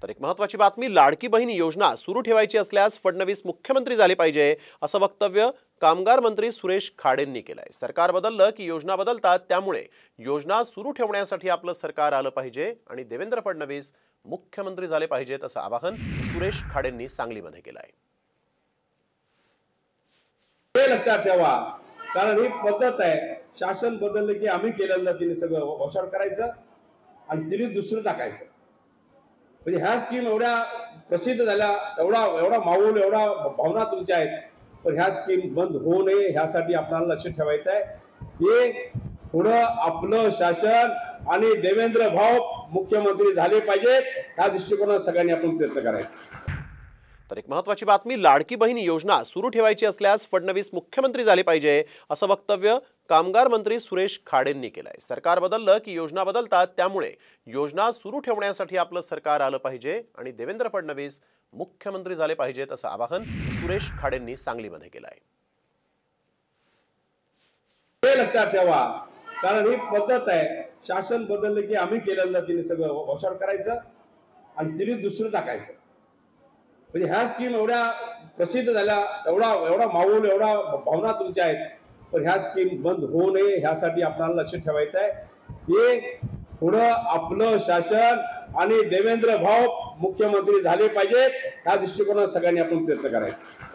तर एक महत्त्वाची बातमी, लाडकी बहीण योजना सुरू ठेवायची असल्यास फडणवीस मुख्यमंत्री झाले पाहिजे असं वक्तव्य कामगार मंत्री सुरेश खाडेंनी केलंय। सरकार बदललं की योजना बदलतात, त्यामुळे योजना सुरू ठेवण्यासाठी आपलं सरकार आलं पाहिजे आणि देवेंद्र फडणवीस मुख्यमंत्री झाले पाहिजेत असं आवाहन सुरेश खाडेंनी सांगलीमध्ये केलंय। हे लक्षात ठेवा, कारण ही पद्धत आहे, शासन बदललं की आम्ही केलेलं तिने सगळं वॉशआउट करायचं आणि तिने दुसरं टाकायचं। म्हणजे ह्या स्कीम एवढ्या प्रसिद्ध झाल्या, एवढा माऊल, एवढा भावना तुमच्या आहेत, पण ह्या स्कीम बंद होऊ नये ह्यासाठी आपल्याला लक्ष ठेवायचं आहे। हे पुढं आपलं शासन आणि देवेंद्र भाऊ मुख्यमंत्री झाले पाहिजेत, ह्या दृष्टिकोनात सगळ्यांनी आपण प्रयत्न करायचा। तर एक महत्त्वाची बातमी, लाडकी बहीण योजना सुरू ठेवायची असल्यास फडणवीस मुख्यमंत्री झाले पाहिजे असं वक्तव्य कामगार मंत्री सुरेश खाडेंनी केलंय। सरकार बदललं की योजना बदलतात, त्यामुळे योजना सुरू ठेवण्यासाठी आपलं सरकार आलं पाहिजे आणि देवेंद्र फडणवीस मुख्यमंत्री झाले पाहिजेत असं आवाहन सुरेश खाडेंनी सांगलीमध्ये केलंय। हे लक्षात ठेवा, कारण ही पद्धत आहे, शासन बदललं की आम्ही केलेलं तिने सगळं वॉशआउट करायचं आणि तिने दुसरं टाकायचं। म्हणजे ह्या स्कीम एवढ्या प्रसिद्ध झाल्या, एवढा माऊल, एवढा भावना तुमच्या आहेत, पण ह्या स्कीम बंद होऊ नये ह्यासाठी आपल्याला लक्ष ठेवायचं आहे। हे पुढं आपलं शासन आणि देवेंद्र भाऊ मुख्यमंत्री झाले पाहिजेत, ह्या दृष्टिकोनात सगळ्यांनी आपण प्रयत्न करायचा।